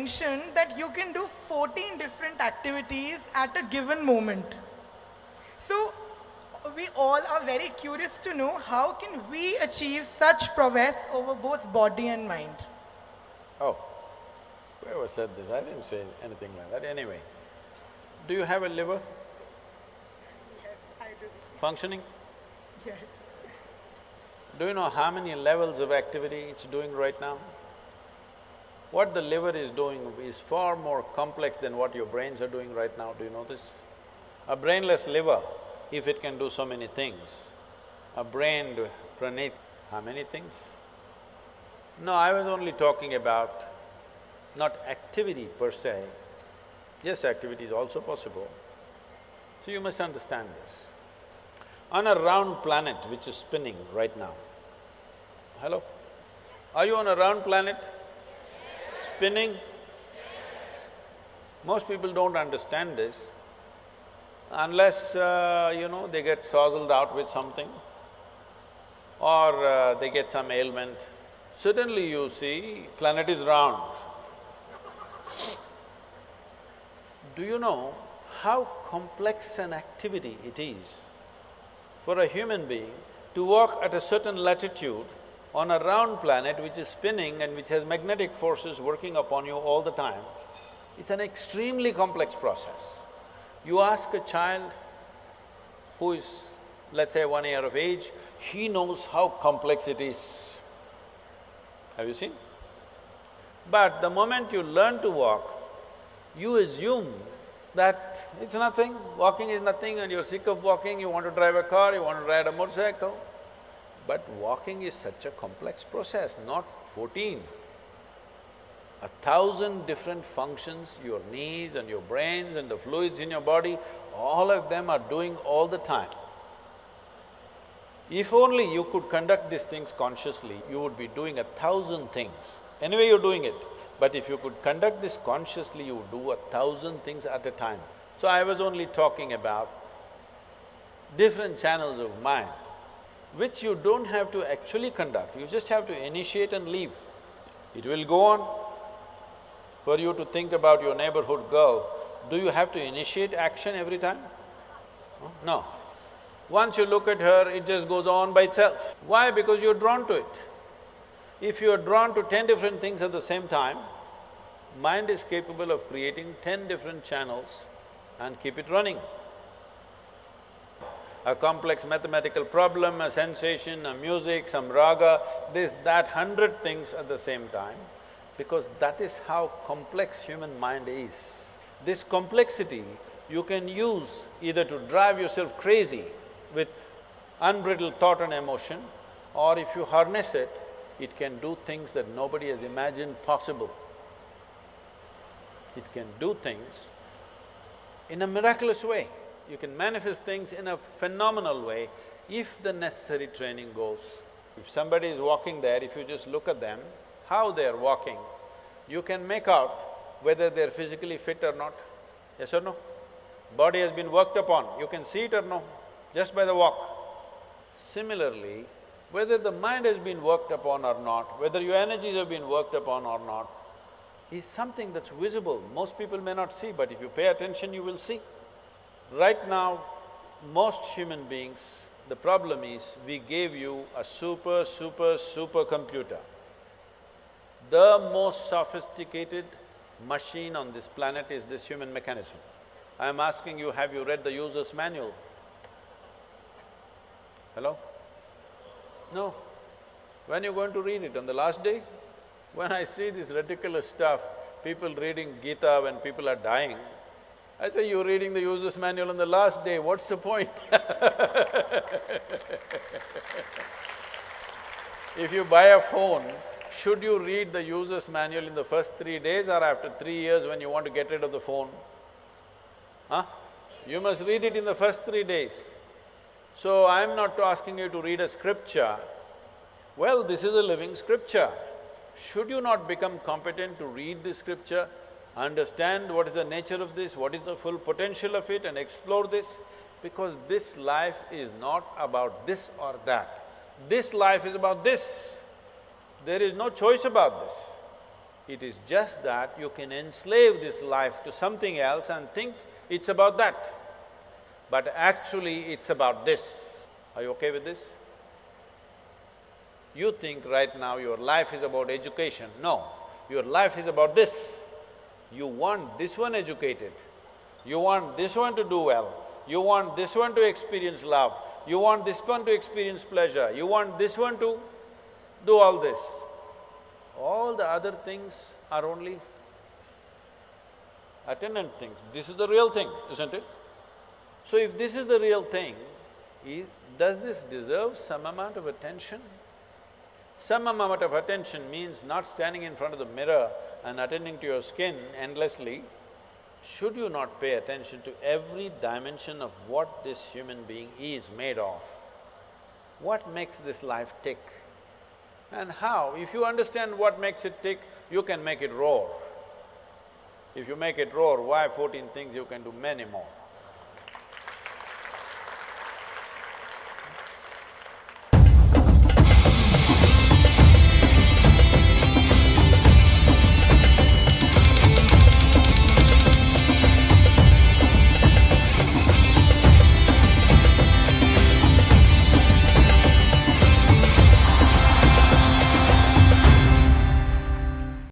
mentioned that you can do 14 different activities at a given moment. So we all are very curious to know how can we achieve such prowess over both body and mind? Oh, whoever said this, I didn't say anything like that. Anyway, do you have a liver Yes, I do. functioning? Yes. Do you know how many levels of activity it's doing right now? What the liver is doing is far more complex than what your brains are doing right now, do you know this? A brainless liver, if it can do so many things, a brained Praneeth, how many things? No, I was only talking about not activity per se. Yes, activity is also possible. So you must understand this. On a round planet which is spinning right now, hello? Are you on a round planet? Spinning? Most people don't understand this unless, they get sozzled out with something or they get some ailment. Suddenly you see, planet is round. Do you know how complex an activity it is for a human being to walk at a certain latitude on a round planet which is spinning and which has magnetic forces working upon you all the time? It's an extremely complex process. You ask a child who is, let's say, 1 year of age, he knows how complex it is. Have you seen? But the moment you learn to walk, you assume that it's nothing, walking is nothing and you're sick of walking, you want to drive a car, you want to ride a motorcycle. But walking is such a complex process, not 14. 1,000 different functions, your knees and your brains and the fluids in your body, all of them are doing all the time. If only you could conduct these things consciously, you would be doing 1,000 things. Anyway, you're doing it. But if you could conduct this consciously, you would do 1,000 things at a time. So I was only talking about different channels of mind, which you don't have to actually conduct, you just have to initiate and leave. It will go on. For you to think about your neighborhood girl, do you have to initiate action every time? No. Once you look at her, it just goes on by itself. Why? Because you're drawn to it. If you're drawn to 10 different things at the same time, mind is capable of creating 10 different channels and keep it running. A complex mathematical problem, a sensation, a music, some raga, this, that, 100 things at the same time, because that is how complex human mind is. This complexity you can use either to drive yourself crazy with unbridled thought and emotion, or if you harness it, it can do things that nobody has imagined possible. It can do things in a miraculous way. You can manifest things in a phenomenal way if the necessary training goes. If somebody is walking there, if you just look at them, how they're walking, you can make out whether they're physically fit or not. Yes or no? Body has been worked upon, you can see it or no, just by the walk. Similarly, whether the mind has been worked upon or not, whether your energies have been worked upon or not, is something that's visible. Most people may not see, but if you pay attention, you will see. Right now, most human beings, the problem is we gave you a super computer. The most sophisticated machine on this planet is this human mechanism. I am asking you, have you read the user's manual? Hello? No. When are you going to read it? On the last day? When I see this ridiculous stuff, people reading Gita when people are dying, I say, you're reading the user's manual on the last day, what's the point? If you buy a phone, should you read the user's manual in the first 3 days or after 3 years when you want to get rid of the phone? Huh? You must read it in the first 3 days. So I'm not asking you to read a scripture. Well, this is a living scripture. Should you not become competent to read this scripture, understand what is the nature of this, what is the full potential of it and explore this? Because this life is not about this or that. This life is about this. There is no choice about this. It is just that you can enslave this life to something else and think it's about that. But actually it's about this. Are you okay with this? You think right now your life is about education. No, your life is about this. You want this one educated, you want this one to do well, you want this one to experience love, you want this one to experience pleasure, you want this one to do all this. All the other things are only attendant things. This is the real thing, isn't it? So if this is the real thing, does this deserve some amount of attention? Some amount of attention means not standing in front of the mirror and attending to your skin endlessly. Should you not pay attention to every dimension of what this human being is made of? What makes this life tick? And how? If you understand what makes it tick, you can make it roar. If you make it roar, why 14 things, you can do many more.